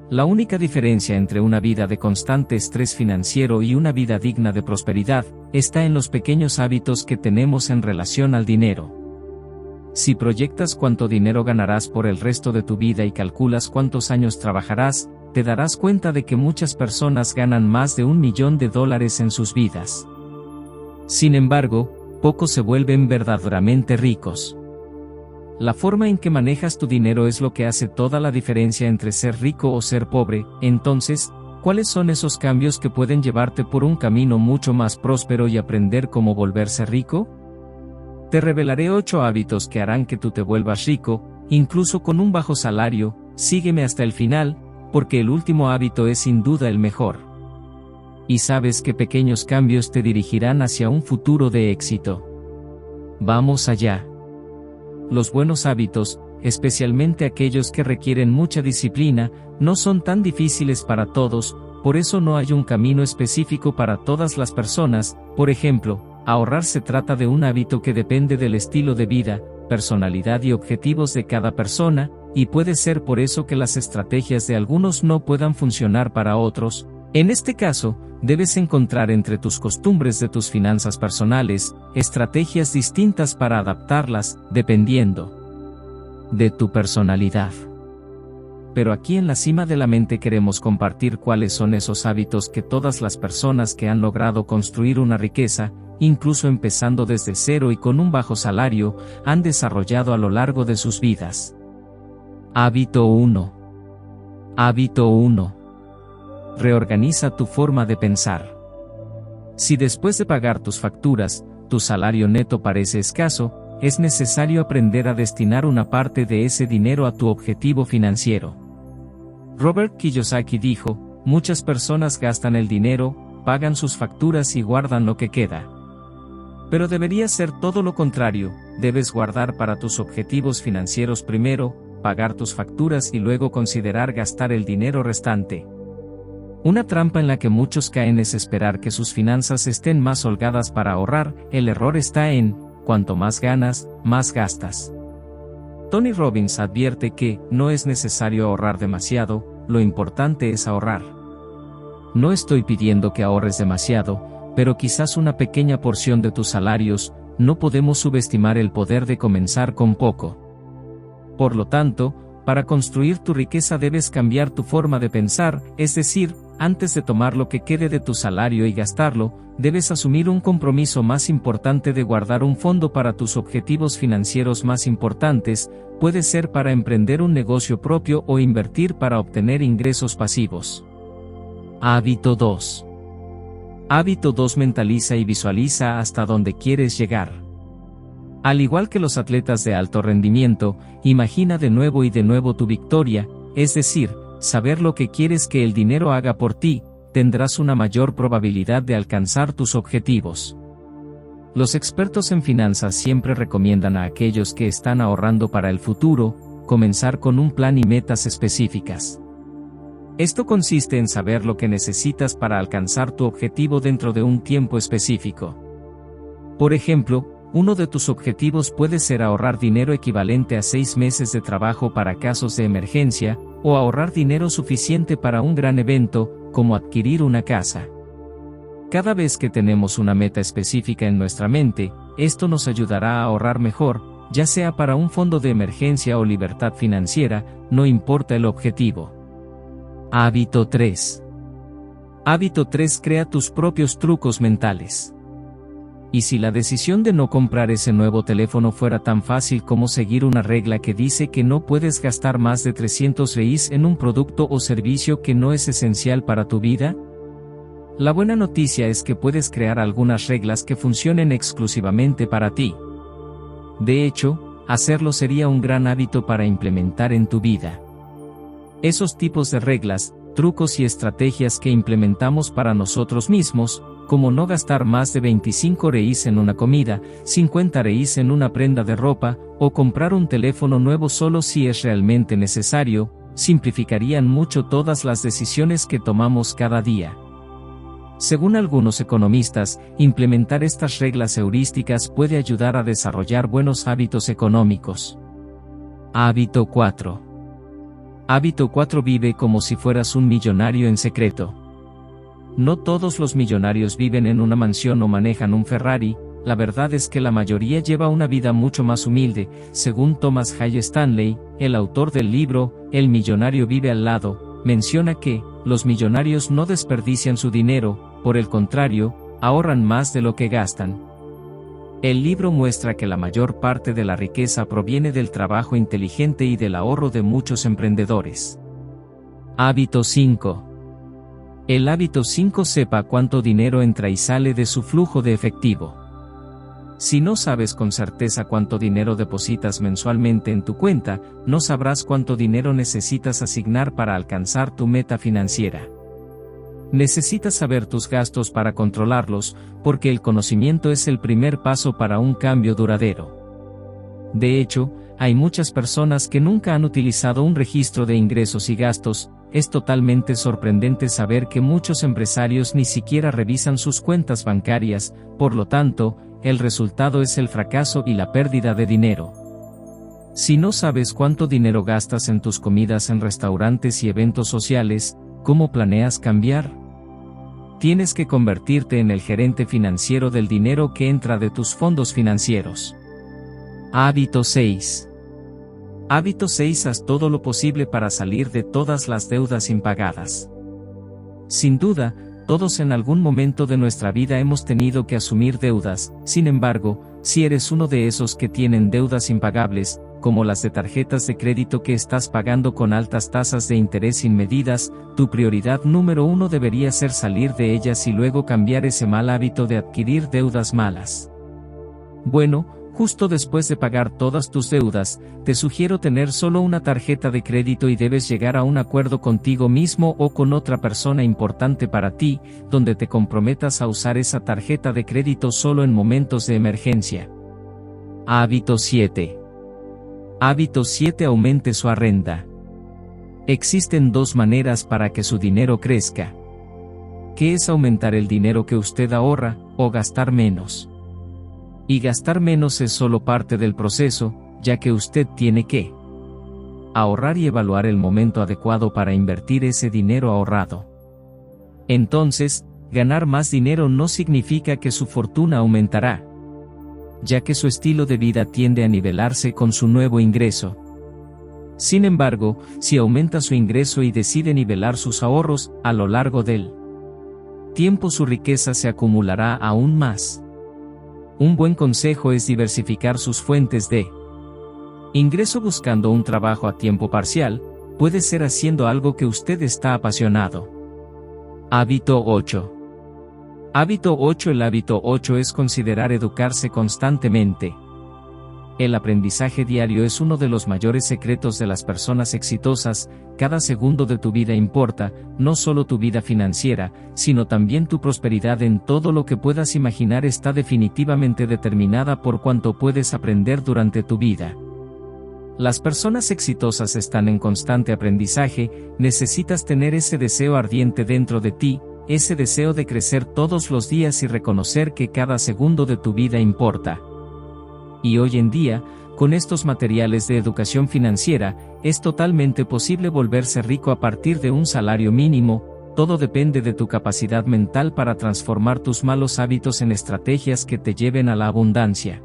La única diferencia entre una vida de constante estrés financiero y una vida digna de prosperidad está en los pequeños hábitos que tenemos en relación al dinero. Si proyectas cuánto dinero ganarás por el resto de tu vida y calculas cuántos años trabajarás, te darás cuenta de que muchas personas ganan más de $1 millón en sus vidas. Sin embargo, pocos se vuelven verdaderamente ricos. La forma en que manejas tu dinero es lo que hace toda la diferencia entre ser rico o ser pobre. Entonces, ¿cuáles son esos cambios que pueden llevarte por un camino mucho más próspero y aprender cómo volverse rico? Te revelaré 8 hábitos que harán que tú te vuelvas rico, incluso con un bajo salario. Sígueme hasta el final, porque el último hábito es sin duda el mejor. Y sabes que pequeños cambios te dirigirán hacia un futuro de éxito. Vamos allá. Los buenos hábitos, especialmente aquellos que requieren mucha disciplina, no son tan difíciles para todos, por eso no hay un camino específico para todas las personas. Por ejemplo, ahorrar se trata de un hábito que depende del estilo de vida, personalidad y objetivos de cada persona, y puede ser por eso que las estrategias de algunos no puedan funcionar para otros. En este caso, debes encontrar entre tus costumbres de tus finanzas personales, estrategias distintas para adaptarlas, dependiendo de tu personalidad. Pero aquí en la cima de la mente queremos compartir cuáles son esos hábitos que todas las personas que han logrado construir una riqueza, incluso empezando desde cero y con un bajo salario, han desarrollado a lo largo de sus vidas. Hábito 1. Hábito 1. Reorganiza tu forma de pensar. Si después de pagar tus facturas, tu salario neto parece escaso, es necesario aprender a destinar una parte de ese dinero a tu objetivo financiero. Robert Kiyosaki dijo, muchas personas gastan el dinero, pagan sus facturas y guardan lo que queda. Pero debería ser todo lo contrario, debes guardar para tus objetivos financieros primero, pagar tus facturas y luego considerar gastar el dinero restante. Una trampa en la que muchos caen es esperar que sus finanzas estén más holgadas para ahorrar. El error está en, cuanto más ganas, más gastas. Tony Robbins advierte que, no es necesario ahorrar demasiado, lo importante es ahorrar. No estoy pidiendo que ahorres demasiado, pero quizás una pequeña porción de tus salarios. No podemos subestimar el poder de comenzar con poco. Por lo tanto, para construir tu riqueza debes cambiar tu forma de pensar, es decir, antes de tomar lo que quede de tu salario y gastarlo, debes asumir un compromiso más importante de guardar un fondo para tus objetivos financieros más importantes. Puede ser para emprender un negocio propio o invertir para obtener ingresos pasivos. Hábito 2. Hábito 2. Mentaliza y visualiza hasta dónde quieres llegar. Al igual que los atletas de alto rendimiento, imagina de nuevo tu victoria, es decir, saber lo que quieres que el dinero haga por ti. Tendrás una mayor probabilidad de alcanzar tus objetivos. Los expertos en finanzas siempre recomiendan a aquellos que están ahorrando para el futuro, comenzar con un plan y metas específicas. Esto consiste en saber lo que necesitas para alcanzar tu objetivo dentro de un tiempo específico. Por ejemplo, uno de tus objetivos puede ser ahorrar dinero equivalente a 6 meses de trabajo para casos de emergencia, o ahorrar dinero suficiente para un gran evento, como adquirir una casa. Cada vez que tenemos una meta específica en nuestra mente, esto nos ayudará a ahorrar mejor, ya sea para un fondo de emergencia o libertad financiera, no importa el objetivo. Hábito 3. Hábito 3. Crea tus propios trucos mentales. ¿Y si la decisión de no comprar ese nuevo teléfono fuera tan fácil como seguir una regla que dice que no puedes gastar más de 300 reais en un producto o servicio que no es esencial para tu vida? La buena noticia es que puedes crear algunas reglas que funcionen exclusivamente para ti. De hecho, hacerlo sería un gran hábito para implementar en tu vida. Esos tipos de reglas, trucos y estrategias que implementamos para nosotros mismos, como no gastar más de 25 reais en una comida, 50 reais en una prenda de ropa, o comprar un teléfono nuevo solo si es realmente necesario, simplificarían mucho todas las decisiones que tomamos cada día. Según algunos economistas, implementar estas reglas heurísticas puede ayudar a desarrollar buenos hábitos económicos. Hábito 4. Hábito 4. Vive como si fueras un millonario en secreto. No todos los millonarios viven en una mansión o manejan un Ferrari. La verdad es que la mayoría lleva una vida mucho más humilde, según Thomas Hale Stanley, el autor del libro El millonario vive al lado, menciona que los millonarios no desperdician su dinero, por el contrario, ahorran más de lo que gastan. El libro muestra que la mayor parte de la riqueza proviene del trabajo inteligente y del ahorro de muchos emprendedores. Hábito 5. El hábito 5. Sepa cuánto dinero entra y sale de su flujo de efectivo. Si no sabes con certeza cuánto dinero depositas mensualmente en tu cuenta, no sabrás cuánto dinero necesitas asignar para alcanzar tu meta financiera. Necesitas saber tus gastos para controlarlos, porque el conocimiento es el primer paso para un cambio duradero. De hecho, hay muchas personas que nunca han utilizado un registro de ingresos y gastos. Es totalmente sorprendente saber que muchos empresarios ni siquiera revisan sus cuentas bancarias, por lo tanto, el resultado es el fracaso y la pérdida de dinero. Si no sabes cuánto dinero gastas en tus comidas en restaurantes y eventos sociales, ¿cómo planeas cambiar? Tienes que convertirte en el gerente financiero del dinero que entra de tus fondos financieros. Hábito 6. Hábito 6. Haz todo lo posible para salir de todas las deudas impagadas. Sin duda, todos en algún momento de nuestra vida hemos tenido que asumir deudas. Sin embargo, si eres uno de esos que tienen deudas impagables, como las de tarjetas de crédito que estás pagando con altas tasas de interés inmedidas, tu prioridad número 1 debería ser salir de ellas y luego cambiar ese mal hábito de adquirir deudas malas. Bueno, justo después de pagar todas tus deudas, te sugiero tener solo una tarjeta de crédito y debes llegar a un acuerdo contigo mismo o con otra persona importante para ti, donde te comprometas a usar esa tarjeta de crédito solo en momentos de emergencia. Hábito 7. Hábito 7. Aumente su renta. Existen dos maneras para que su dinero crezca. ¿Qué es aumentar el dinero que usted ahorra, o gastar menos? Y gastar menos es solo parte del proceso, ya que usted tiene que ahorrar y evaluar el momento adecuado para invertir ese dinero ahorrado. Entonces, ganar más dinero no significa que su fortuna aumentará, ya que su estilo de vida tiende a nivelarse con su nuevo ingreso. Sin embargo, si aumenta su ingreso y decide nivelar sus ahorros, a lo largo del tiempo su riqueza se acumulará aún más. Un buen consejo es diversificar sus fuentes de ingreso buscando un trabajo a tiempo parcial, puede ser haciendo algo que usted está apasionado. Hábito 8. Hábito 8. El hábito 8 es considerar educarse constantemente. El aprendizaje diario es uno de los mayores secretos de las personas exitosas. Cada segundo de tu vida importa, no solo tu vida financiera, sino también tu prosperidad. En todo lo que puedas imaginar está definitivamente determinada por cuánto puedes aprender durante tu vida. Las personas exitosas están en constante aprendizaje. Necesitas tener ese deseo ardiente dentro de ti, ese deseo de crecer todos los días y reconocer que cada segundo de tu vida importa. Y hoy en día, con estos materiales de educación financiera, es totalmente posible volverse rico a partir de un salario mínimo. Todo depende de tu capacidad mental para transformar tus malos hábitos en estrategias que te lleven a la abundancia.